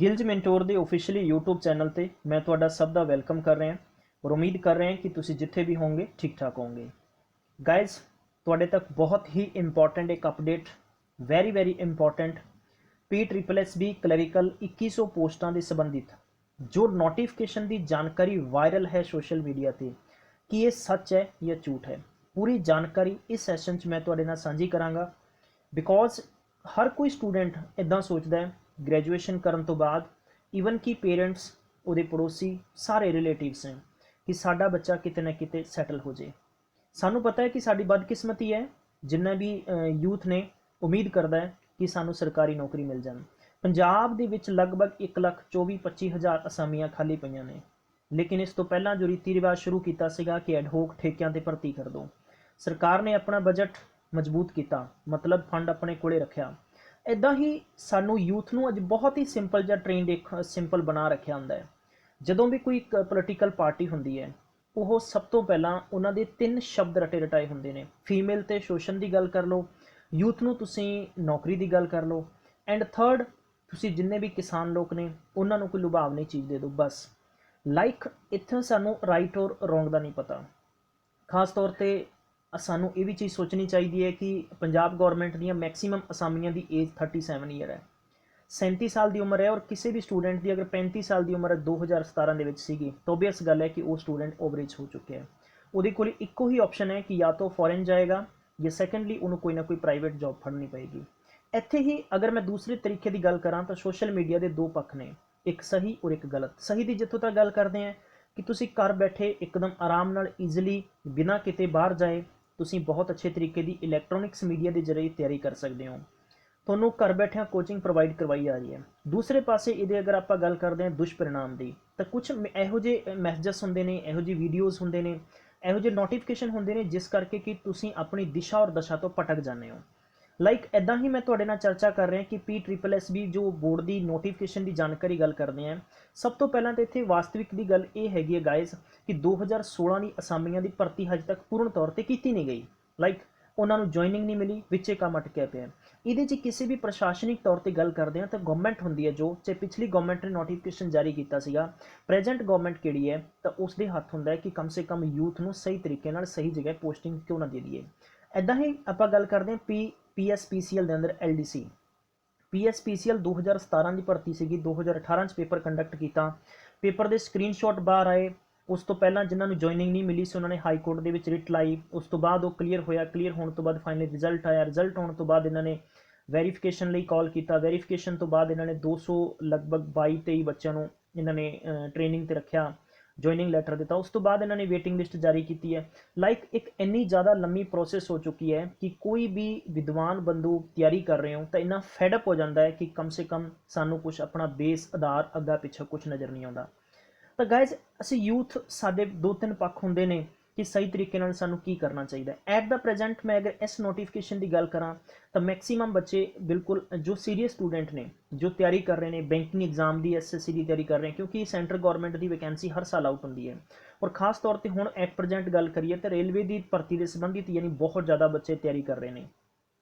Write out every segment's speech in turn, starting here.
ਗਿਲਜ mentor ਦੇ officially YouTube channel ਤੇ ਮੈਂ ਤੁਹਾਡਾ ਸਭ ਦਾ ਵੈਲਕਮ ਕਰ ਰਿਹਾ ਔਰ ਉਮੀਦ ਕਰ ਰਹੇ ਹਾਂ ਕਿ ਤੁਸੀਂ ਜਿੱਥੇ ਵੀ ਹੋਵੋਗੇ ਠੀਕ ਠਾਕ ਹੋਵੋਗੇ। गाइज ਤੁਹਾਡੇ ਤੱਕ बहुत ही इंपॉर्टेंट एक update very important PSSB clerical 2100 पोस्टां ਦੇ संबंधित जो नोटिफिकेशन की जानकारी वायरल है सोशल मीडिया ਤੇ कि ये सच है या झूठ है, पूरी जानकारी इस सैशन 'ਚ मैं ਤੁਹਾਡੇ ਨਾਲ ਸਾਂਝੀ ਕਰਾਂਗਾ। बिकॉज हर कोई स्टूडेंट इदां सोचता है ग्रैजुएशन करन तो बाद ईवन कि पेरेंट्स उहदे पड़ोसी सारे रिलेटिव्स हैं कि साडा बच्चा किते ना किते सैटल हो जाए। सानू पता है कि साडी बदकिस्मती है, जिन्ना भी यूथ ने उम्मीद करता है कि सानू सरकारी नौकरी मिल जाए। पंजाब दे विच लगभग 1,24,25,000 असामियां खाली पईयां ने, लेकिन इस तो पहला जो रीति रिवाज शुरू किया सीगा कि एडहोक ठेकियां ते भर्ती कर दो। सरकार ने अपना बजट मजबूत किया, मतलब फंड अपने कोले रखा। इदां ही सानू यूथ नू अज बहुत ही सिंपल जिहा ट्रेंड एक सिंपल बना रखा हुंदा है। जदों भी कोई पोलिटिकल पार्टी हुंदी है ਉਹ ਸਭ ਤੋਂ ਪਹਿਲਾਂ ਉਹਨਾਂ ਦੇ 3 ਸ਼ਬਦ ਰਟੇ ਰਟਾਏ ਹੁੰਦੇ ਨੇ। ਫੀਮੇਲ ਤੇ ਸ਼ੋਸ਼ਣ ਦੀ ਗੱਲ ਕਰ ਲਓ, ਯੂਥ ਨੂੰ ਤੁਸੀਂ ਨੌਕਰੀ ਦੀ ਗੱਲ ਕਰ ਲਓ, ਐਂਡ ਥਰਡ ਤੁਸੀਂ ਜਿੰਨੇ ਵੀ ਕਿਸਾਨ ਲੋਕ ਨੇ ਉਹਨਾਂ ਨੂੰ ਕੋਈ ਲੁਭਾਵਣੀ ਚੀਜ਼ ਦੇ ਦਿਓ ਬਸ। ਲਾਈਕ ਇੱਥੇ ਸਾਨੂੰ ਰਾਈਟ ਔਰ ਰੋਂਗ ਦਾ ਨਹੀਂ ਪਤਾ। ਖਾਸ ਤੌਰ ਤੇ ਸਾਨੂੰ ਇਹ ਵੀ ਚੀਜ਼ ਸੋਚਣੀ ਚਾਹੀਦੀ ਹੈ ਕਿ ਪੰਜਾਬ ਗੌਰਮੈਂਟ ਦੀਆਂ ਮੈਕਸੀਮਮ ਅਸਾਮੀਆਂ ਦੀ ਏਜ 37 ਈਅਰ ਹੈ, 37 ਸਾਲ ਦੀ ਉਮਰ है। और किसी भी स्टूडेंट की अगर 35 साल की उम्र 2017 ਦੇ ਵਿੱਚ ਸੀਗੀ ਤਾਂ ਓਬਵੀਅਸ ਗੱਲ है कि वो स्टूडेंट ओवरेज हो चुके हैं। ਉਹਦੇ ਕੋਲ ਇੱਕੋ ਹੀ ਆਪਸ਼ਨ ਹੈ कि या तो फॉरेन जाएगा या सैकेंडली ਉਹਨੂੰ ਕੋਈ ਨਾ ਕੋਈ ਪ੍ਰਾਈਵੇਟ ਜੌਬ ਫੜਨੀ ਪਏਗੀ। ਇੱਥੇ ਹੀ ਅਗਰ ਮੈਂ ਦੂਸਰੇ ਤਰੀਕੇ ਦੀ ਗੱਲ ਕਰਾਂ ਤਾਂ ਸੋਸ਼ਲ ਮੀਡੀਆ ਦੇ ਦੋ ਪੱਖ ਨੇ, ਇੱਕ ਸਹੀ ਔਰ ਇੱਕ ਗਲਤ। ਸਹੀ ਦੀ ਜਿੱਥੋਂ ਤੱਕ ਗੱਲ ਕਰਦੇ ਹਾਂ ਕਿ ਤੁਸੀਂ ਘਰ ਬੈਠੇ ਇੱਕਦਮ ਆਰਾਮ ਨਾਲ ਈਜ਼ੀਲੀ ਬਿਨਾਂ ਕਿਤੇ ਬਾਹਰ ਜਾਏ ਤੁਸੀਂ ਬਹੁਤ ਅੱਛੇ ਤਰੀਕੇ ਦੀ ਇਲੈਕਟ੍ਰੋਨਿਕਸ ਮੀਡੀਆ ਦੇ ਜ਼ਰੀਏ ਤਿਆਰੀ ਕਰ ਸਕਦੇ ਹੋ। ਤੁਹਾਨੂੰ ਘਰ ਬੈਠਿਆਂ ਕੋਚਿੰਗ ਪ੍ਰੋਵਾਈਡ ਕਰਵਾਈ ਜਾ ਰਹੀ ਹੈ। ਦੂਸਰੇ ਪਾਸੇ ਇਹਦੇ ਅਗਰ ਆਪਾਂ ਗੱਲ ਕਰਦੇ ਹਾਂ ਦੁਸ਼ਪਰਿਣਾਮ ਦੀ, ਤਾਂ ਕੁਝ ਇਹੋ ਜਿਹੇ ਮੈਸੇਜਸ ਹੁੰਦੇ ਨੇ, ਇਹੋ ਜਿਹੀ ਵੀਡੀਓਜ਼ ਹੁੰਦੇ ਨੇ, ਇਹੋ ਜਿਹੇ ਨੋਟੀਫਿਕੇਸ਼ਨ ਹੁੰਦੇ ਨੇ ਜਿਸ ਕਰਕੇ ਕਿ ਤੁਸੀਂ ਆਪਣੀ ਦਿਸ਼ਾ ਔਰ ਦਸ਼ਾ ਤੋਂ ਭਟਕ ਜਾਂਦੇ ਹੋ। ਲਾਈਕ ਇੱਦਾਂ ਹੀ ਮੈਂ ਤੁਹਾਡੇ ਨਾਲ ਚਰਚਾ ਕਰ ਰਿਹਾ ਕਿ PSSB ਜੋ ਬੋਰਡ ਦੀ ਨੋਟੀਫਿਕੇਸ਼ਨ ਦੀ ਜਾਣਕਾਰੀ ਗੱਲ ਕਰਦੇ ਹਾਂ। ਸਭ ਤੋਂ ਪਹਿਲਾਂ ਤਾਂ ਇੱਥੇ ਵਾਸਤਵਿਕ ਦੀ ਗੱਲ ਇਹ ਹੈਗੀ ਹੈ ਗਾਇਜ਼ ਕਿ 2016 ਦੀ ਅਸਾਮੀਆਂ ਦੀ ਭਰਤੀ ਹਜੇ ਤੱਕ ਪੂਰਨ ਤੌਰ ਤੇ ਕੀਤੀ ਨਹੀਂ ਗਈ। ਲਾਈਕ ਉਹਨਾਂ ਨੂੰ ਜੁਆਇਨਿੰਗ ਨਹੀਂ ਮਿਲੀ, ਵਿੱਚੇ ਕੰਮ ਅਟਕਿਆ ਪਿਆ। ਇਹਦੇ 'ਚ ਕਿਸੇ ਵੀ ਪ੍ਰਸ਼ਾਸਨਿਕ ਤੌਰ ਤੇ ਗੱਲ ਕਰਦੇ ਹਾਂ ਤਾਂ ਗਵਰਨਮੈਂਟ ਹੁੰਦੀ ਹੈ ਜੋ, ਚਾਹੇ ਪਿਛਲੀ ਗਵਰਨਮੈਂਟ ਨੇ ਨੋਟੀਫਿਕੇਸ਼ਨ ਜਾਰੀ ਕੀਤਾ ਸੀਗਾ, ਪ੍ਰੈਜੈਂਟ ਗਵਰਨਮੈਂਟ ਕਿਹੜੀ ਹੈ ਤਾਂ ਉਸ ਦੇ ਹੱਥ ਹੁੰਦਾ ਹੈ ਕਿ ਕਮ ਸੇ ਕਮ ਯੂਥ ਨੂੰ ਸਹੀ ਤਰੀਕੇ ਨਾਲ ਸਹੀ ਜਗ੍ਹਾ ਪੋਸਟਿੰਗ ਕਿਉਂ ਨਾ ਦੇ ਦਈਏ। ਇੱਦਾਂ ਹੀ ਆਪਾਂ ਗੱਲ ਕਰਦੇ ਹਾਂ PSPCL ਦੇ ਅੰਦਰ LDC। PSPCL 2017 ਦੀ ਭਰਤੀ ਸੀਗੀ, 2018 'ਚ ਪੇਪਰ ਕੰਡਕਟ ਕੀਤਾ। ਪੇਪਰ ਦੇ ਸਕਰੀਨਸ਼ਾਟ ਬਾਹਰ ਆਏ। ਉਸ ਤੋਂ ਪਹਿਲਾਂ ਜਿਨ੍ਹਾਂ ਨੂੰ ਜੁਆਇਨਿੰਗ ਨਹੀਂ ਮਿਲੀ ਸੀ ਉਹਨਾਂ ਨੇ ਹਾਈ ਕੋਰਟ ਦੇ ਵਿੱਚ ਰਿਟ ਲਾਈ। ਉਸ ਤੋਂ ਬਾਅਦ ਉਹ ਕਲੀਅਰ ਹੋਇਆ, ਕਲੀਅਰ ਹੋਣ ਤੋਂ ਬਾਅਦ ਫਾਈਨਲੀ ਰਿਜ਼ਲਟ ਆਇਆ। ਰਿਜ਼ਲਟ ਆਉਣ ਤੋਂ ਬਾਅਦ ਇਹਨਾਂ ਨੇ ਵੈਰੀਫਿਕੇਸ਼ਨ ਲਈ ਕਾਲ ਕੀਤਾ। ਵੈਰੀਫਿਕੇਸ਼ਨ ਤੋਂ ਬਾਅਦ ਇਹਨਾਂ ਨੇ 200 ਲਗਭਗ 22-23 ਬੱਚਿਆਂ ਨੂੰ ਇਹਨਾਂ ਨੇ ਟ੍ਰੇਨਿੰਗ ਤੇ ਰੱਖਿਆ, ਜੁਆਇਨਿੰਗ ਲੈਟਰ ਦਿੱਤਾ। ਉਸ ਤੋਂ ਬਾਅਦ ਇਹਨਾਂ ਨੇ ਵੇਟਿੰਗ ਲਿਸਟ ਜਾਰੀ ਕੀਤੀ ਹੈ। ਲਾਈਕ ਇੱਕ ਇੰਨੀ ਜ਼ਿਆਦਾ ਲੰਮੀ ਪ੍ਰੋਸੈਸ ਹੋ ਚੁੱਕੀ ਹੈ ਕਿ ਕੋਈ ਵੀ ਵਿਦਵਾਨ ਬੰਦੂ ਤਿਆਰੀ ਕਰ ਰਹੇ ਹੋ ਤਾਂ ਇੰਨਾ ਫੈਡਅਪ ਹੋ ਜਾਂਦਾ ਹੈ ਕਿ ਕਮ ਸੇ ਕਮ ਸਾਨੂੰ ਕੁਛ ਆਪਣਾ ਬੇਸ ਆਧਾਰ ਅੱਗਾ ਪਿੱਛਾ ਕੁਛ ਨਜ਼ਰ ਨਹੀਂ ਆਉਂਦਾ। ਤਾਂ ਗਾਇਜ਼ ਅਸੀਂ ਯੂਥ ਸਾਡੇ 2-3 ਪੱਖ ਹੁੰਦੇ ਨੇ ਕਿ ਸਹੀ ਤਰੀਕੇ ਨਾਲ ਸਾਨੂੰ ਕੀ ਕਰਨਾ ਚਾਹੀਦਾ। ਐਟ ਦਾ ਪ੍ਰੈਜੈਂਟ ਮੈਂ ਅਗਰ ਇਸ ਨੋਟੀਫਿਕੇਸ਼ਨ ਦੀ ਗੱਲ ਕਰਾਂ ਤਾਂ ਮੈਕਸੀਮਮ ਬੱਚੇ ਬਿਲਕੁਲ ਜੋ ਸੀਰੀਅਸ ਸਟੂਡੈਂਟ ਨੇ, ਜੋ ਤਿਆਰੀ ਕਰ ਰਹੇ ਨੇ ਬੈਂਕਿੰਗ ਐਗਜ਼ਾਮ ਦੀ, SSC ਦੀ ਤਿਆਰੀ ਕਰ ਰਹੇ ਕਿਉਂਕਿ ਸੈਂਟਰ ਗੌਰਮੈਂਟ ਦੀ ਵੈਕੈਂਸੀ ਹਰ ਸਾਲ ਆਊਟ ਹੁੰਦੀ ਹੈ। ਔਰ ਖਾਸ ਤੌਰ ਤੇ ਹੁਣ ਐਟ ਪ੍ਰੈਜੈਂਟ ਗੱਲ ਕਰੀਏ ਤਾਂ ਰੇਲਵੇ ਦੀ ਭਰਤੀ ਦੇ ਸੰਬੰਧਿਤ ਯਾਨੀ ਬਹੁਤ ਜ਼ਿਆਦਾ ਬੱਚੇ ਤਿਆਰੀ ਕਰ ਰਹੇ ਨੇ।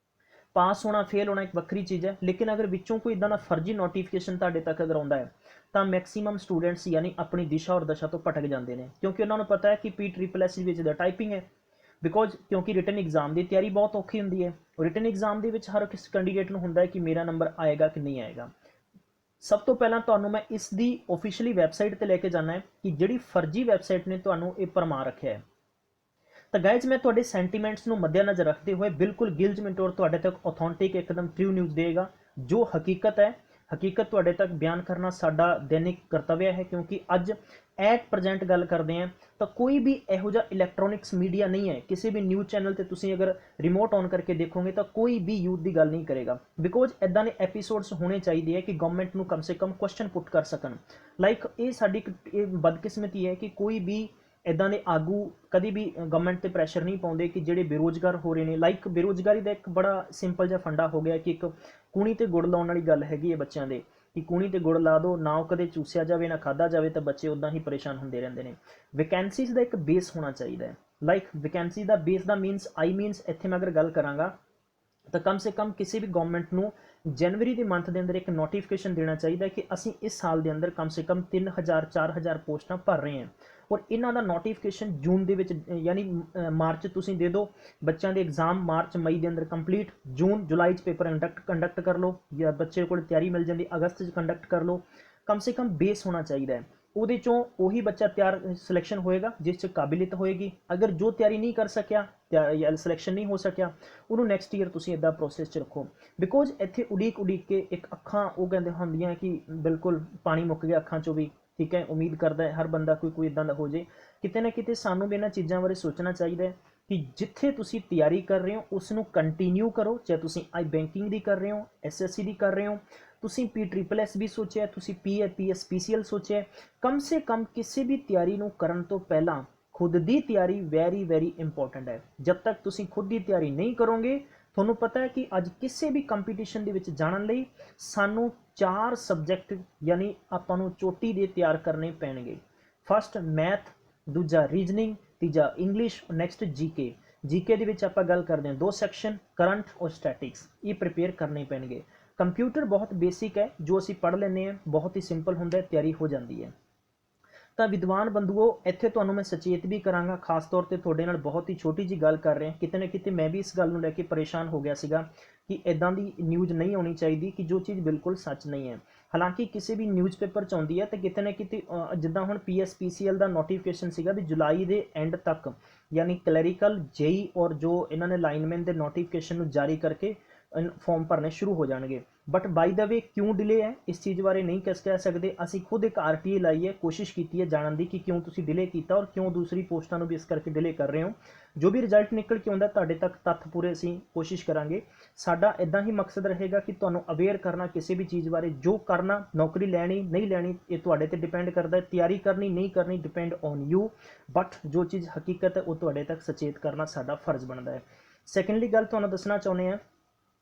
ਪਾਸ ਹੋਣਾ ਫੇਲ ਹੋਣਾ ਇੱਕ ਵੱਖਰੀ ਚੀਜ਼ ਹੈ, ਲੇਕਿਨ ਅਗਰ ਵਿੱਚੋਂ ਕੋਈ ਇੱਦਾਂ ਦਾ ਫਰਜ਼ੀ ਨੋਟੀਫਿਕੇਸ਼ਨ ਤੁਹਾਡੇ ਤੱਕ ਅਗਰ ਆਉਂਦਾ ਹੈ ਤਾਂ ਮੈਕਸੀਮਮ ਸਟੂਡੈਂਟਸ ਯਾਨੀ ਆਪਣੀ ਦਿਸ਼ਾ ਔਰ ਦਸ਼ਾ ਤੋਂ ਭਟਕ ਜਾਂਦੇ ਨੇ, ਕਿਉਂਕਿ ਉਹਨਾਂ ਨੂੰ ਪਤਾ ਹੈ ਕਿ PSSB ਵਿੱਚ ਦਾ ਟਾਈਪਿੰਗ ਹੈ। ਬਿਕੋਜ਼ ਕਿਉਂਕਿ ਰਿਟਨ ਐਗਜ਼ਾਮ ਦੀ ਤਿਆਰੀ ਬਹੁਤ ਔਖੀ ਹੁੰਦੀ ਹੈ। ਰਿਟਨ ਐਗਜ਼ਾਮ ਦੇ ਵਿੱਚ ਹਰ ਕਿਸ ਕੈਂਡੀਡੇਟ ਨੂੰ ਹੁੰਦਾ ਹੈ ਕਿ ਮੇਰਾ ਨੰਬਰ ਆਏਗਾ ਕਿ ਨਹੀਂ ਆਏਗਾ। ਸਭ ਤੋਂ ਪਹਿਲਾਂ ਤੁਹਾਨੂੰ ਮੈਂ ਇਸ ਦੀ ਆਫੀਸ਼ੀਅਲੀ ਵੈਬਸਾਈਟ ਤੇ ਲੈ ਕੇ ਜਾਣਾ ਹੈ ਕਿ ਜਿਹੜੀ ਫਰਜ਼ੀ ਵੈਬਸਾਈਟ ਨੇ ਤੁਹਾਨੂੰ ਇਹ ਭਰਮਾ ਰੱਖਿਆ ਹੈ। ਤਾਂ ਗਾਇਜ਼ ਮੈਂ ਤੁਹਾਡੇ ਸੈਂਟੀਮੈਂਟਸ ਨੂੰ ਮੱਦੇਨਜ਼ਰ ਰੱਖਦੇ ਹੋਏ ਬਿਲਕੁਲ ਗਿਲਜ ਮੈਂਟੋਰ ਤੁਹਾਡੇ ਤੱਕ ਆਥੈਂਟਿਕ ਇੱਕਦਮ ਟਰੂ ਨਿਊਜ਼ ਦੇਗਾ। ਜੋ ਹਕੀਕਤ ਹੈ, ਹਕੀਕਤ ਤੁਹਾਡੇ ਤੱਕ ਬਿਆਨ ਕਰਨਾ ਸਾਡਾ ਦੈਨਿਕ ਕਰਤੱਵਯ ਹੈ, ਕਿਉਂਕਿ ਅੱਜ ਐਟ ਪ੍ਰੈਜੈਂਟ ਗੱਲ ਕਰਦੇ ਹਾਂ ਤਾਂ ਕੋਈ ਵੀ ਇਹੋ ਜਿਹਾ ਇਲੈਕਟ੍ਰੋਨਿਕਸ ਮੀਡੀਆ ਨਹੀਂ ਹੈ। ਕਿਸੇ ਵੀ ਨਿਊਜ਼ ਚੈਨਲ ਤੇ ਤੁਸੀਂ ਅਗਰ ਰਿਮੋਟ ਔਨ ਕਰਕੇ ਦੇਖੋਗੇ ਤਾਂ ਕੋਈ ਵੀ ਯੂਥ ਦੀ ਗੱਲ ਨਹੀਂ ਕਰੇਗਾ। ਬਿਕੋਜ਼ ਇੱਦਾਂ ਦੇ ਐਪੀਸੋਡਸ ਹੋਣੇ ਚਾਹੀਦੇ ਹੈ ਕਿ ਗਵਰਨਮੈਂਟ ਨੂੰ ਕਮ ਸੇ ਕਮ ਕੁਐਸਚਨ ਪੁੱਟ ਕਰ ਸਕਣ। ਲਾਈਕ ਇਹ ਸਾਡੀ ਇਹ ਬਦਕਿਸਮਤੀ ਹੈ ਕਿ ਕੋਈ ਵੀ ਇੱਦਾਂ ਦੇ ਆਗੂ ਕਦੀ ਵੀ ਗਵਰਨਮੈਂਟ ਤੇ ਪ੍ਰੈਸ਼ਰ ਨਹੀਂ ਪਾਉਂਦੇ ਕਿ ਜਿਹੜੇ ਬੇਰੁਜ਼ਗਾਰ ਹੋ ਰਹੇ ਨੇ। ਲਾਈਕ ਬੇਰੁਜ਼ਗਾਰੀ ਦਾ ਇੱਕ ਬੜਾ ਸਿੰਪਲ ਜਿਹਾ ਫੰਡਾ ਹੋ ਗਿਆ ਕਿ ਇੱਕ ਕੂਣੀ ਤੇ ਗੁੜ ਲਾਉਣ ਵਾਲੀ ਗੱਲ ਹੈਗੀ ਹੈ ਬੱਚਿਆਂ ਦੇ ਕਿ ਕੂਣੀ ਤੇ ਗੁੜ ਲਾ ਦਿਓ, ਨਾ ਉਹ ਕਦੇ ਚੂਸਿਆ ਜਾਵੇ ਨਾ ਖਾਧਾ ਜਾਵੇ ਤਾਂ ਬੱਚੇ ਉੱਦਾਂ ਹੀ ਪਰੇਸ਼ਾਨ ਹੁੰਦੇ ਰਹਿੰਦੇ ਨੇ। ਵੈਕੈਂਸੀਜ਼ ਦਾ ਇੱਕ ਬੇਸ ਹੋਣਾ ਚਾਹੀਦਾ ਹੈ। ਲਾਈਕ ਵੈਕੈਂਸੀ ਦਾ ਬੇਸ ਦਾ ਮੀਨਸ ਇੱਥੇ ਮੈਂ ਅਗਰ ਗੱਲ ਕਰਾਂਗਾ ਤਾਂ ਕਮ ਸੇ ਕਮ ਕਿਸੇ ਵੀ ਗਵਰਨਮੈਂਟ ਨੂੰ जनवरी के मंथ के अंदर एक नोटिफिकेशन देना चाहिए कि असी इस साल के अंदर कम से कम 3000 4000 पोस्टां भर रहे हैं, और इन्हों का नोटिफिकेशन जून के यानी मार्च तुसीं दे दो, बच्चों के एग्जाम मार्च मई के अंदर कंप्लीट, जून जुलाई पेपर कंडक्ट कर लो, या बच्चे को तैयारी मिल जाती अगस्त कंडक्ट कर लो। कम से कम बेस होना चाहिए है, ਉਹਦੇ ਚੋਂ ਉਹੀ ਬੱਚਾ ਤਿਆਰ ਸਿਲੈਕਸ਼ਨ ਹੋਏਗਾ ਜਿਸ 'ਚ ਕਾਬਲੀਅਤ ਹੋਏਗੀ। ਅਗਰ ਜੋ ਤਿਆਰੀ ਨਹੀਂ ਕਰ ਸਕਿਆ ਜਾਂ ਸਿਲੈਕਸ਼ਨ ਨਹੀਂ ਹੋ ਸਕਿਆ, ਉਹਨੂੰ ਨੈਕਸਟ ਈਅਰ ਤੁਸੀਂ ਇੱਦਾਂ ਪ੍ਰੋਸੈਸ 'ਚ ਰੱਖੋ। ਬਿਕੋਜ਼ ਇੱਥੇ ਉਡੀਕ ਕੇ ਇੱਕ ਅੱਖਾਂ ਉਹ ਕਹਿੰਦੇ ਹੁੰਦੀਆਂ ਕਿ ਬਿਲਕੁਲ ਪਾਣੀ ਮੁੱਕ ਗਿਆ ਅੱਖਾਂ 'ਚੋਂ ਵੀ, ਠੀਕ ਹੈ। ਉਮੀਦ ਕਰਦਾ ਹੈ ਹਰ ਬੰਦਾ ਕੋਈ ਇੱਦਾਂ ਦਾ ਹੋ ਜੇ। ਕਿਤੇ ਨਾ ਕਿਤੇ ਸਾਨੂੰ ਵੀ ਇਹਨਾਂ ਚੀਜ਼ਾਂ ਬਾਰੇ ਸੋਚਣਾ ਚਾਹੀਦਾ ਹੈ ਕਿ ਜਿੱਥੇ ਤੁਸੀਂ ਤਿਆਰੀ ਕਰ ਰਹੇ ਹੋ ਉਸ ਨੂੰ ਕੰਟੀਨਿਊ ਕਰੋ, ਚਾਹੇ ਤੁਸੀਂ ਆਈ ਬੈਂਕਿੰਗ ਦੀ ਕਰ ਰਹੇ ਹੋ, SSC ਦੀ ਕਰ ਰਹੇ ਹੋ, ਤੁਸੀਂ PSSS ਵੀ ਸੋਚਿਆ, ਤੁਸੀਂ PS PCL ਸੋਚਿਆ। ਕਮ ਸੇ ਕਮ ਕਿਸੇ ਵੀ ਤਿਆਰੀ ਨੂੰ ਕਰਨ ਤੋਂ ਪਹਿਲਾਂ खुद की तैयारी वैरी इंपॉर्टेंट है। जब तक तुसी खुद की तैयारी नहीं करोगे, ਤੁਹਾਨੂੰ पता है कि अज किसी भी कंपीटिशन ਦੇ ਵਿੱਚ ਜਾਣਨ ਲਈ ਸਾਨੂੰ 4 ਸਬਜੈਕਟ यानी ਆਪਾਂ ਨੂੰ ਚੋਟੀ ਦੇ ਤਿਆਰ ਕਰਨੇ ਪੈਣਗੇ। फस्ट मैथ, दूजा रीजनिंग, तीजा इंग्लिश, नैक्सट जीके ਦੇ ਵਿੱਚ ਆਪਾਂ ਗੱਲ ਕਰਦੇ ਹਾਂ 2 सैक्शन करंट और स्टैटिक्स, ये प्रिपेयर करने पैणगे। कंप्यूटर बहुत बेसिक है, जो असी पढ़ लेने हैं बहुत ही सिंपल होंगे, तैयारी हो जाती है। ਤਾਂ ਵਿਦਵਾਨ ਬੰਦੂਓ ਇੱਥੇ ਤੁਹਾਨੂੰ ਮੈਂ ਸੁਚੇਤ ਵੀ ਕਰਾਂਗਾ, ਖਾਸ ਤੌਰ ਤੇ ਤੁਹਾਡੇ ਨਾਲ ਬਹੁਤ ਹੀ ਛੋਟੀ ਜੀ ਗੱਲ ਕਰ ਰਿਹਾ। ਕਿਤੇ ਨਾ ਕਿਤੇ ਮੈਂ ਵੀ ਇਸ ਗੱਲ ਨੂੰ ਲੈ ਕੇ ਪਰੇਸ਼ਾਨ ਹੋ ਗਿਆ ਸੀਗਾ ਕਿ ਇਦਾਂ ਦੀ ਨਿਊਜ਼ ਨਹੀਂ ਆਉਣੀ ਚਾਹੀਦੀ ਕਿ ਜੋ ਚੀਜ਼ ਬਿਲਕੁਲ ਸੱਚ ਨਹੀਂ ਹੈ। ਹਾਲਾਂਕਿ ਕਿਸੇ ਵੀ ਨਿਊਜ਼ਪੇਪਰ 'ਚ ਆਉਂਦੀ ਹੈ ਤਾਂ ਕਿਤੇ ਨਾ ਕਿਤੇ ਜਿੱਦਾਂ ਹੁਣ PSPCL ਦਾ ਨੋਟੀਫਿਕੇਸ਼ਨ ਸੀਗਾ ਵੀ ਜੁਲਾਈ ਦੇ ਐਂਡ ਤੱਕ, ਯਾਨੀ ਕਲੈਰੀਕਲ JEE ਔਰ ਜੋ ਇਹਨਾਂ ਨੇ ਲਾਈਨਮੈਨ ਦੇ ਨੋਟੀਫਿਕੇਸ਼ਨ ਨੂੰ ਜਾਰੀ ਕਰਕੇ फॉर्म भरने शुरू हो जाएंगे। बट बाई द वे क्यों डिले है इस चीज़ बारे नहीं कह सकते। असी खुद एक RTA लाई है, कोशिश की है जानने की कि क्यों तुसी डिले किया और क्यों दूसरी पोस्टां भी इस करके डिले कर रहे हो। जो भी रिजल्ट निकल के आउंदा तुहाडे तक तत्थ पूरे असी कोशिश करांगे। साडा इदां ही मकसद रहेगा कि तुहानूं अवेयर करना किसी भी चीज़ बारे, जो करना, नौकरी लैनी नहीं लैनी ये तुहाडे ते डिपेंड करता है, तैयारी करनी नहीं करनी डिपेंड ऑन यू। बट जो चीज़ हकीकत है वो तुहाडे तक सचेत करना साडा फर्ज बनता है। सैकेंडली गल तुहानूं दसना चाहुंदे आ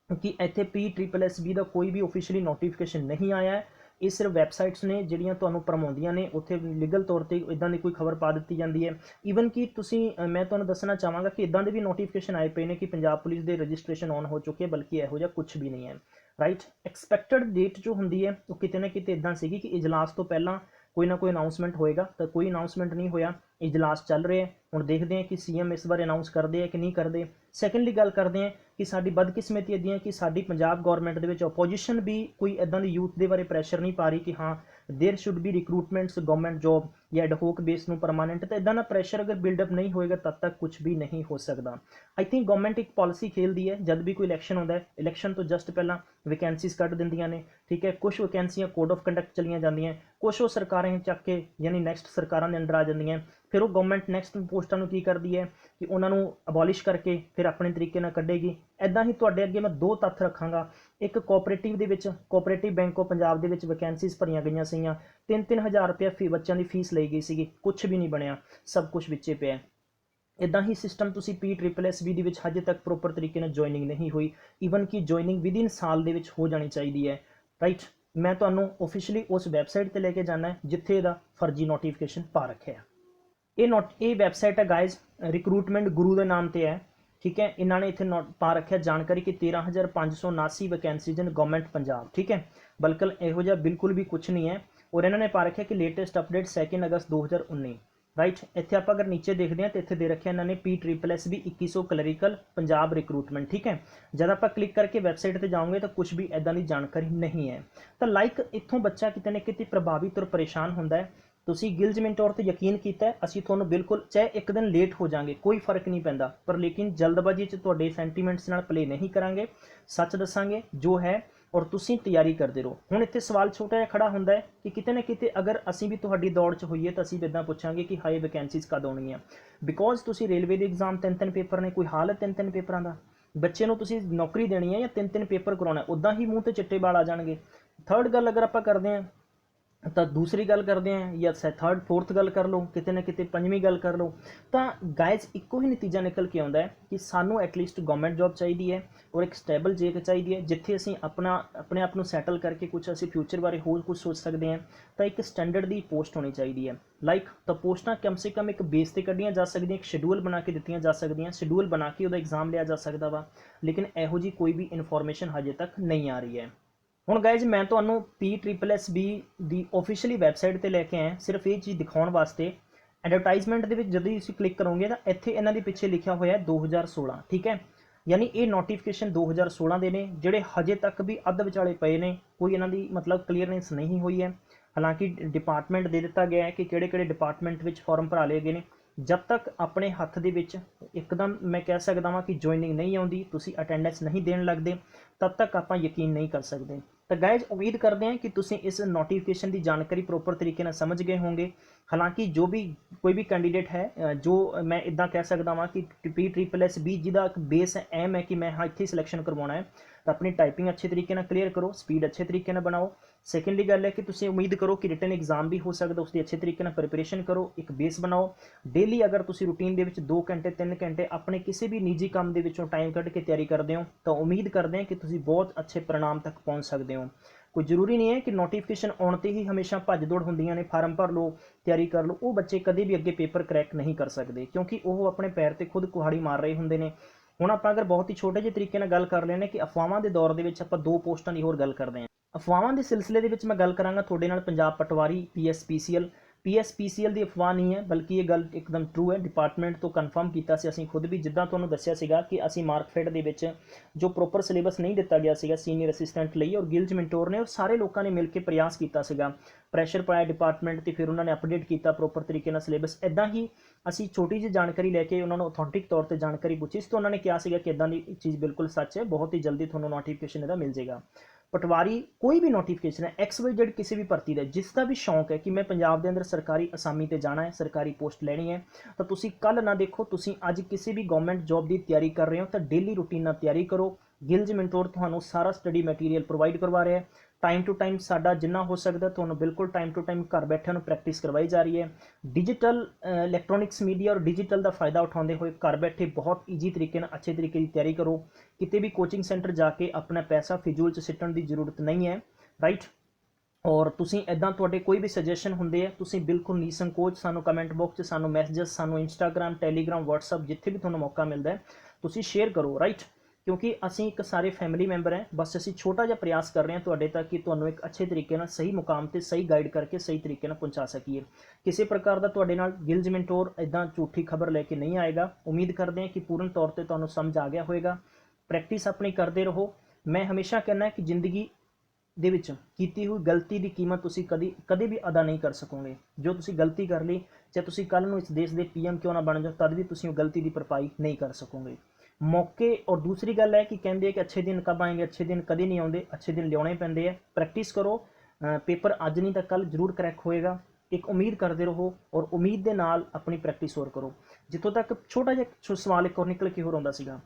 कि इत्थे PSSB का कोई भी ऑफिशियली नोटिफिकेशन नहीं आया है। ये सिर्फ वैबसाइट्स ने जिहड़ियां तुहानूं प्रमोदियां ने, उत्थे लीगल तौर पर इदां दी कोई खबर पा दी जाती है। ईवन कि तुसीं मैं तुहानूं दसना चाहांगा कि इदां दे भी नोटिफिकेशन आए पे ने कि Punjab police they registration on हो चुके, बल्कि इहो जिहा कुछ भी नहीं है। राइट, एक्सपैक्टड डेट जो हुंदी है वो किते ना किते इदां सीगी कि इजलास तो पहलां कोई ना कोई अनाउंसमेंट होएगा, तो कोई अनाउंसमेंट नहीं होया। इजलास चल रहे हैं, हुण देखते हैं कि CM इस बार अनाउंस करते हैं कि नहीं करते। सैकेंडली गल करते हैं कि साडी बदकिस्मती इदां है कि साडी पंजाब गौरमेंट दे विच अपोजिशन भी कोई इदां दी यूथ दे बारे प्रैशर नहीं पा रही कि हाँ there should be recruitments government job या एडहोक बेस नूं परमानेंट। तो इदां दा प्रैशर अगर बिल्डअप नहीं होएगा तब तक कुछ भी नहीं हो सकता। आई थिंक गवर्नमेंट एक पॉलिसी खेलती है, जब भी कोई इलैक्शन होता है, इलैक्शन तो जस्ट पहला वैकेंसीज कढ़ दिंदियां ने, ठीक है। कुछ वैकेंसियां कोड ऑफ कंडक्ट चलियां जांदियां, कुछ वो सरकारें चक के यानी नैक्सट सरकारां दे अंडर आ जांदियां। फिर वो गवर्नमेंट नैक्सट पोस्टां नूं की करदी है कि उन्हां नूं अबॉलिश करके फिर अपने तरीके नाल कढेगी। इदां ही तुहाडे अगे मैं 2 तत्थ रखांगा। एक कोऑपरेटिव दे विच, कोऑपरेटिव बैंक ऑफ पंजाब दे विच वैकेंसीज भरीआं गईआं सीगीआं, 3-3 हज़ार रुपया बच्चों की फीस ली गई सी, कुछ भी नहीं बनया, सब कुछ विचे पिया। इदां ही सिस्टम तुसी PSSB दे विच हजे तक प्रोपर तरीके नाल जॉइनिंग नहीं हुई। ईवन कि जॉइनिंग विद इन साल दे विच हो जानी चाहिए है। राइट, मैं तुहानूं ऑफिशियली उस वैबसाइट ते लेके जाना है जिथे इहदा फर्जी नोटिफिकेशन पा रखे है। ये वैबसाइट है गाइज, रिक्रूटमेंट गुरु के नाम से है, ठीक है। इन्होंने इतने पा रखा जानकारी कि 13,579 वैकेंसीज इन गवर्नमेंट पंजाब, ठीक है। बल्कि यहो जिहा बिल्कुल भी कुछ नहीं है। और इन्होंने पा रखा कि लेटेस्ट अपडेट 2 अगस्त 2019। राइट, इतने आप अगर नीचे देखते हैं तो इतने दे रखे इन्होंने PSSB 2100 क्लरिकल पंजाब रिक्रूटमेंट, ठीक है। जब आप क्लिक करके वैबसाइट पर जाओगे तो कुछ भी इदां की जानकारी नहीं है। तो लाइक इतों बच्चा कितने ना कितने प्रभावित और परेशान होंदा है। तुसी गिलजमेंट तौर पर यकीन किया, असीं तुहानूं बिल्कुल चाहे एक दिन लेट हो जाएंगे कोई फर्क नहीं पैंदा, पर लेकिन जल्दबाजी च तुहाडे सेंटीमेंट्स नाल प्ले नहीं करांगे, सच दसांगे जो है और तुसीं तैयारी करते रहो। हुण इत्थे सवाल छोटा जिहा खड़ा हुंदा है कि किते ना किते अगर असीं भी तुहाडी दौड़ च होईए तो असीं इदां पुछांगे कि हाए वैकेंसीज कद आउणगीआं। बिकॉज तुसीं रेलवे दे एग्जाम 3-3 पेपर ने, कोई हाल है 3-3 पेपरां दा? बच्चे नूं तुसीं नौकरी देनी है या 3-3 पेपर करवाउणा, उदां ही मूँह ते चिट्टे वाल आ जाणगे। थर्ड गल अगर आपां करदे हां ਤਾਂ ਦੂਸਰੀ ਗੱਲ ਕਰਦੇ ਹਾਂ ਜਾਂ ਥਰਡ ਫੋਰਥ ਗੱਲ ਕਰ ਲਓ, ਕਿਤੇ ਨਾ ਕਿਤੇ ਪੰਜਵੀਂ ਗੱਲ ਕਰ ਲਓ, ਤਾਂ ਗਾਇਜ਼ ਇੱਕੋ ਹੀ ਨਤੀਜਾ ਨਿਕਲ ਕੇ ਆਉਂਦਾ ਹੈ ਕਿ ਸਾਨੂੰ ਐਟਲੀਸਟ ਗਵਰਨਮੈਂਟ ਜੌਬ ਚਾਹੀਦੀ ਹੈ ਔਰ ਇੱਕ ਸਟੇਬਲ ਜੇਕ ਚਾਹੀਦੀ ਹੈ, ਜਿੱਥੇ ਅਸੀਂ ਆਪਣੇ ਆਪ ਨੂੰ ਸੈਟਲ ਕਰਕੇ ਕੁਝ ਅਸੀਂ ਫਿਊਚਰ ਬਾਰੇ ਹੋਰ ਕੁਝ ਸੋਚ ਸਕਦੇ ਹਾਂ। ਤਾਂ ਇੱਕ ਸਟੈਂਡਰਡ ਦੀ ਪੋਸਟ ਹੋਣੀ ਚਾਹੀਦੀ ਹੈ। ਤਾਂ ਪੋਸਟਾਂ ਕਮ ਸੇ ਕਮ ਇੱਕ ਬੇਸ ਤੇ ਕੱਢੀਆਂ ਜਾ ਸਕਦੀਆਂ, ਇੱਕ ਸ਼ਡਿਊਲ ਬਣਾ ਕੇ ਦਿੱਤੀਆਂ ਜਾ ਸਕਦੀਆਂ, ਸ਼ਡਿਊਲ ਬਣਾ ਕੇ ਉਹਦਾ ਐਗਜ਼ਾਮ ਲਿਆ ਜਾ ਸਕਦਾ ਵਾ, ਲੇਕਿਨ ਇਹੋ ਜਿਹੀ ਕੋਈ ਵੀ ਇਨਫੋਰਮੇਸ਼ਨ ਹਜੇ ਤੱਕ ਨਹੀਂ ਆ ਰਹੀ ਹੈ। ਹੁਣ ਗਾਇਜ਼ ਮੈਂ ਤੁਹਾਨੂੰ PSSB ਦੀ ਆਫੀਸ਼ੀਅਲੀ ਵੈਬਸਾਈਟ ਤੇ ਲੈ ਕੇ ਆਇਆ ਸਿਰਫ ਇਹ ਚੀਜ਼ ਦਿਖਾਉਣ ਵਾਸਤੇ। ਐਡਵਰਟਾਈਜ਼ਮੈਂਟ ਦੇ ਵਿੱਚ ਜਦੋਂ ਤੁਸੀਂ ਕਲਿੱਕ ਕਰੋਗੇ ਤਾਂ ਇੱਥੇ ਇਹਨਾਂ ਦੇ ਪਿੱਛੇ ਲਿਖਿਆ ਹੋਇਆ 2016, ਠੀਕ ਹੈ। ਯਾਨੀ ਇਹ ਨੋਟੀਫਿਕੇਸ਼ਨ 2016 ਦੇ ਨੇ, ਜਿਹੜੇ ਹਜੇ ਤੱਕ ਵੀ ਅੱਧ ਵਿਚਾਲੇ ਪਏ ਨੇ, ਕੋਈ ਇਹਨਾਂ ਦੀ ਮਤਲਬ ਕਲੀਅਰੈਂਸ ਨਹੀਂ ਹੋਈ ਹੈ। ਹਾਲਾਂਕਿ ਡਿਪਾਰਟਮੈਂਟ ਦੇ ਦਿੱਤਾ ਗਿਆ ਹੈ ਕਿ ਕਿਹੜੇ ਕਿਹੜੇ ਡਿਪਾਰਟਮੈਂਟ ਵਿੱਚ ਫਾਰਮ ਭਰਾ ਲਏ ਗਏ ਨੇ। ਜਦ ਤੱਕ ਆਪਣੇ ਹੱਥ ਦੇ ਵਿੱਚ ਇੱਕਦਮ ਮੈਂ ਕਹਿ ਸਕਦਾ ਹਾਂ ਕਿ ਜੁਆਇਨਿੰਗ ਨਹੀਂ ਆਉਂਦੀ, ਤੁਸੀਂ ਅਟੈਂਡੈਂਸ ਨਹੀਂ ਦੇਣ ਲੱਗਦੇ, ਤਦ ਤੱਕ ਆਪਾਂ ਯਕੀਨ ਨਹੀਂ ਕਰ ਸਕਦੇ। ਤਾਂ ਗਾਇਜ਼ ਉਮੀਦ ਕਰਦੇ ਹਾਂ ਕਿ ਤੁਸੀਂ ਇਸ ਨੋਟੀਫਿਕੇਸ਼ਨ ਦੀ ਜਾਣਕਾਰੀ ਪ੍ਰੋਪਰ ਤਰੀਕੇ ਨਾਲ ਸਮਝ ਗਏ ਹੋਵੋਗੇ। ਹਾਲਾਂਕਿ ਜੋ ਵੀ ਕੋਈ ਵੀ ਕੈਂਡੀਡੇਟ ਹੈ, ਜੋ ਮੈਂ ਇੱਦਾਂ ਕਹਿ ਸਕਦਾ ਹਾਂ ਕਿ PSSB ਜਿਹਦਾ ਇੱਕ ਬੇਸ ਐਮ ਹੈ ਕਿ ਮੈਂ ਹਾਂ ਇੱਥੇ ਸਿਲੈਕਸ਼ਨ ਕਰਵਾਉਣਾ ਹੈ, ਤਾਂ ਆਪਣੀ ਟਾਈਪਿੰਗ ਅੱਛੇ ਤਰੀਕੇ ਨਾਲ ਕਲੀਅਰ ਕਰੋ, ਸਪੀਡ ਅੱਛੇ ਤਰੀਕੇ ਨਾਲ ਬਣਾਓ। ਸੈਕੰਡਲੀ ਗੱਲ ਹੈ ਕਿ ਤੁਸੀਂ ਉਮੀਦ ਕਰੋ ਕਿ ਰਿਟਨ ਐਗਜ਼ਾਮ ਵੀ ਹੋ ਸਕਦਾ, ਉਸ ਦੀ ਅੱਛੇ ਤਰੀਕੇ ਨਾਲ ਪ੍ਰਿਪਰੇਸ਼ਨ ਕਰੋ, ਇੱਕ ਬੇਸ ਬਣਾਓ। ਡੇਲੀ ਅਗਰ ਤੁਸੀਂ ਰੂਟੀਨ ਦੇ ਵਿੱਚ 2 ਘੰਟੇ 3 ਘੰਟੇ ਆਪਣੇ ਕਿਸੇ ਵੀ ਨਿੱਜੀ ਕੰਮ ਦੇ ਵਿੱਚੋਂ ਟਾਈਮ ਕੱਢ ਕੇ ਤਿਆਰੀ ਕਰਦੇ ਹੋ, ਤਾਂ ਉਮੀਦ ਕਰਦੇ ਹਾਂ ਕਿ ਤੁਸੀਂ ਬਹੁਤ ਅੱਛੇ परिणाम तक पहुंच सकते हो। कोई जरूरी नहीं है कि नोटिफिकेशन आने ते ही हमेशा भज दौड़ होंदियां ने, फार्म भर लो, तैयारी कर लो, वो बच्चे कभी भी अगे पेपर क्रैक नहीं कर सकते, क्योंकि वो अपने पैर ते खुद कुहाड़ी मार रहे होंगे ने। ਹੁਣ ਆਪਾਂ ਅਗਰ ਬਹੁਤ ਹੀ ਛੋਟੇ ਜਿਹੇ ਤਰੀਕੇ ਨਾਲ ਗੱਲ ਕਰ ਲੈਣੇ ਕਿ ਅਫਵਾਹਾਂ ਦੇ ਦੌਰ ਦੇ ਵਿੱਚ ਆਪਾਂ 2 ਪੋਸਟਾਂ ਦੀ ਹੋਰ ਗੱਲ ਕਰਦੇ ਹਾਂ। ਅਫਵਾਹਾਂ ਦੇ ਸਿਲਸਿਲੇ ਦੇ ਵਿੱਚ ਮੈਂ ਗੱਲ ਕਰਾਂਗਾ ਤੁਹਾਡੇ ਨਾਲ ਪੰਜਾਬ ਪਟਵਾਰੀ PSPCL ਦੀ ਅਫਵਾਹ ਨਹੀਂ ਹੈ, ਬਲਕਿ ਇਹ ਗੱਲ ਇੱਕਦਮ ਟਰੂ ਹੈ। ਡਿਪਾਰਟਮੈਂਟ ਤੋਂ ਕਨਫਰਮ ਕੀਤਾ ਸੀ ਅਸੀਂ ਖੁਦ ਵੀ, ਜਿੱਦਾਂ ਤੁਹਾਨੂੰ ਦੱਸਿਆ ਸੀਗਾ ਕਿ ਅਸੀਂ ਮਾਰਕਫੈਟ ਦੇ ਵਿੱਚ ਜੋ ਪ੍ਰੋਪਰ ਸਿਲੇਬਸ ਨਹੀਂ ਦਿੱਤਾ ਗਿਆ ਸੀਗਾ ਸੀਨੀਅਰ ਅਸਿਸਟੈਂਟ ਲਈ, ਔਰ ਗਿਲਜ ਮਿੰਟੋਰ ਨੇ ਔਰ ਸਾਰੇ ਲੋਕਾਂ ਨੇ ਮਿਲ ਕੇ ਪ੍ਰਯਾਸ ਕੀਤਾ ਸੀਗਾ, ਪ੍ਰੈਸ਼ਰ ਪਾਇਆ ਡਿਪਾਰਟਮੈਂਟ ਤੇ, ਫਿਰ ਉਹਨਾਂ ਨੇ ਅਪਡੇਟ ਕੀਤਾ ਪ੍ਰੋਪਰ ਤਰੀਕੇ ਨਾਲ ਸਿਲੇਬਸ। ਇੱਦਾਂ ਹੀ ਅਸੀਂ ਛੋਟੀ ਜਿਹੀ ਜਾਣਕਾਰੀ ਲੈ ਕੇ ਉਹਨਾਂ ਨੂੰ ਅਥੈਂਟਿਕ ਤੌਰ ਤੇ ਜਾਣਕਾਰੀ ਪੁੱਛੀ ਸੀ, ਤਾਂ ਉਹਨਾਂ ਨੇ ਕਿਹਾ ਸੀਗਾ ਕਿ ਇੱਦਾਂ ਦੀ ਚੀਜ਼ ਬਿਲਕੁਲ ਸੱਚ ਹੈ, ਬਹੁਤ ਹੀ ਜਲਦੀ ਤੁਹਾਨੂੰ ਨੋਟੀਫਿਕੇਸ਼ਨ ਇਹਦਾ ਮਿਲ ਜਾਏਗਾ। ਪਟਵਾਰੀ ਕੋਈ ਵੀ ਨੋਟੀਫਿਕੇਸ਼ਨ ਹੈ XYZ ਕਿਸੇ ਵੀ ਭਰਤੀ ਦਾ, ਜਿਸ ਦਾ ਵੀ ਸ਼ੌਂਕ ਹੈ ਕਿ ਮੈਂ ਪੰਜਾਬ ਦੇ ਅੰਦਰ ਸਰਕਾਰੀ ਅਸਾਮੀ ਤੇ ਜਾਣਾ ਹੈ, ਸਰਕਾਰੀ ਪੋਸਟ ਲੈਣੀ ਹੈ, ਤਾਂ ਤੁਸੀਂ ਕੱਲ ਨਾ ਦੇਖੋ, ਤੁਸੀਂ ਅੱਜ ਕਿਸੇ ਵੀ ਗਵਰਨਮੈਂਟ ਜੌਬ ਦੀ ਤਿਆਰੀ ਕਰ ਰਹੇ ਹੋ ਤਾਂ ਡੇਲੀ ਰੂਟੀਨ ਨਾਲ ਤਿਆਰੀ ਕਰੋ। ਗਿਲਜ ਮਿੰਟੋਰ ਤੁਹਾਨੂੰ ਸਾਰਾ ਸਟੱਡੀ ਮਟੀਰੀਅਲ ਪ੍ਰੋਵਾਈਡ ਕਰਵਾ ਰਿਹਾ ਹੈ, टाइम टू टाइम साडा जिन्ना हो सकता तो बिल्कुल टाइम टू टाइम घर बैठे प्रैक्टिस करवाई जा रही है। डिजिटल इलैक्ट्रॉनिक्स मीडिया और डिजिटल का फायदा उठाते हुए घर बैठे बहुत ईजी तरीके अच्छे तरीके की तैयारी करो। किते भी कोचिंग सेंटर जाके अपना पैसा फिजूल च सिੱਟਣ की जरूरत नहीं है, राइट। और तुसीं इदां तुहाडे कोई भी सजेशन हुंदे है, तुसीं बिल्कुल निसंकोच सानू कमेंट बॉक्स सानू मैसेजेस सानू इंस्टाग्राम टैलीग्राम व्हाट्सअप जिथे भी तुहानू मौका मिलता है तुसीं शेयर करो, राइट। क्योंकि असीं एक सारे फैमिली मैंबर हैं, बस असीं छोटा जिहा प्रयास कर रहे हैं तुहाडे तक कि तुहानू एक अच्छे तरीके नाल सही मुकाम ते सही गाइड करके सही तरीके नाल पहुँचा सकीए। किसी प्रकार का तुहाडे नाल गिल्ज मिंटोर इदां झूठी खबर लैके नहीं आएगा। उम्मीद करते हैं कि पूर्ण तौर पर तुहानू समझ आ गया होएगा। प्रैक्टिस अपनी करते रहो। मैं हमेशा कहना कि जिंदगी ਦੇ ਵਿੱਚ ਕੀਤੀ ਹੋਈ ਗਲਤੀ ਦੀ ਕੀਮਤ ਤੁਸੀਂ ਕਦੇ ਵੀ ਅਦਾ ਨਹੀਂ ਕਰ ਸਕੋਗੇ। ਜੋ ਤੁਸੀਂ ਗਲਤੀ ਕਰ ਲਈ, ਚਾਹੇ ਤੁਸੀਂ ਕੱਲ ਨੂੰ ਇਸ ਦੇਸ਼ ਦੇ PM ਕਿਉਂ ਨਾ ਬਣ ਜਾਓ, ਤਦ ਵੀ ਤੁਸੀਂ ਉਹ ਗਲਤੀ ਦੀ ਭਰਪਾਈ ਨਹੀਂ ਕਰ ਸਕੋਗੇ। ਮੌਕੇ ਔਰ ਦੂਸਰੀ ਗੱਲ ਹੈ ਕਿ ਕਹਿੰਦੇ ਆ ਕਿ ਅੱਛੇ ਦਿਨ ਕਬ ਆएंगे, ਅੱਛੇ ਦਿਨ ਕਦੇ ਨਹੀਂ ਆਉਂਦੇ, ਅੱਛੇ ਦਿਨ ਲਿਆਉਣੇ ਪੈਂਦੇ ਆ। ਪ੍ਰੈਕਟਿਸ ਕਰੋ, ਪੇਪਰ ਅੱਜ ਨਹੀਂ ਤਾਂ ਕੱਲ ਜ਼ਰੂਰ ਕਰੈਕ ਹੋਏਗਾ। ਇੱਕ ਉਮੀਦ ਕਰਦੇ ਰਹੋ ਔਰ ਉਮੀਦ ਦੇ ਨਾਲ ਆਪਣੀ ਪ੍ਰੈਕਟਿਸ ਹੋਰ ਕਰੋ। ਜਿੱਥੋਂ ਤੱਕ ਛੋਟਾ ਜਿਹਾ ਸਵਾਲ ਇੱਕ ਹੋਰ ਨਿਕਲ ਕੇ ਹੋਰ ਆਉਂਦਾ ਸੀਗਾ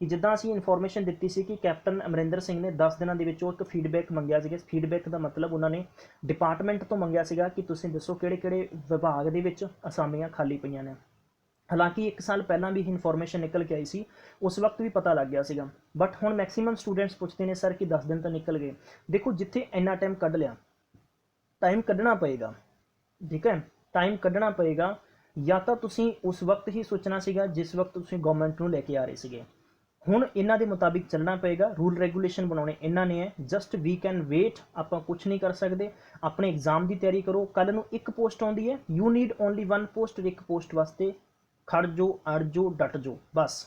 कि जिद्दां असीं इन्फॉर्मेशन दी सी कि कैप्टन अमरिंदर सिंह ने 10 दिनों के एक फीडबैक मंगया सीगा। फीडबैक का मतलब उन्होंने डिपार्टमेंट तो मंगया सीगा कि तुसीं दसो किहड़े-किहड़े विभाग दे विच असामियां खाली पईयां ने। हालांकि 1 साल पहलां भी इन्फॉर्मेशन निकल के आई सी, उस वक्त भी पता लग गया सीगा, बट हुण मैक्सीमम स्टूडेंट्स पुछते हैं सर कि 10 दिन तो निकल गए। देखो जिथे इन्ना टाइम कढ़ लिया, टाइम कढ़ना पएगा, ठीक है, टाइम कढ़ना पएगा। या तो तुसीं उस वक्त ही सोचना सीगा जिस वक्त तुसीं गवर्नमेंट नूं लैके आ रहे सीगे। ਹੁਣ ਇਹਨਾਂ ਦੇ ਮੁਤਾबिक ਚੱਲਣਾ ਪਏਗਾ। रूल रेगूलेशन बनाने ਇਹਨਾਂ ने है, जस्ट वी कैन वेट। ਆਪਾਂ कुछ नहीं कर सकते। अपने एग्जाम की तैयारी करो। कल ਨੂੰ एक पोस्ट आती है, यू नीड ओनली 1 पोस्ट। एक पोस्ट वास्ते खड़ जो, अड़ जो, डट जो, बस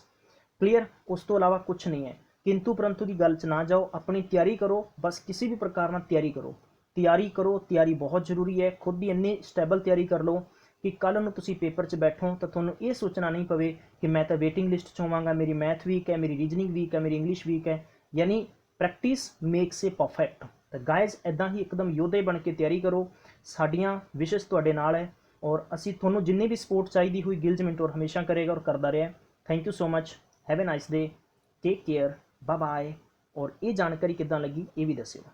क्लीयर। उस तो इलावा कुछ नहीं है। किंतु परंतु की गल च ना जाओ, अपनी तैयारी करो। बस किसी भी प्रकार ਨਾਲ तैयारी करो, तैयारी करो। तैयारी बहुत जरूरी है। खुद की इन्नी स्टैबल तैयारी कर लो कि कल ਨੂੰ ਤੁਸੀਂ पेपर 'ਚ बैठो तो ਤੁਹਾਨੂੰ ਇਹ सोचना नहीं पवे कि मैं तो वेटिंग लिस्ट 'ਚ ਹੋਵਾਂਗਾ, मेरी मैथ वीक है, मेरी रीजनिंग वीक है, मेरी इंग्लिश वीक है। यानी प्रैक्टिस मेक्स ए परफेक्ट। तो गाइज इदां ही एकदम योद्धे बन के तैयारी करो। साडियां विशेष तुहाडे नाल है और असी तुहानूं जिन्नी भी सपोर्ट चाहिए हुई गिल्ज मिंटोर हमेशा करेगा और करता रहा। Thank you so much. Have a nice day. Take care. Bye bye. और ये जानकारी किदां लगी ये भी दस्सिओ।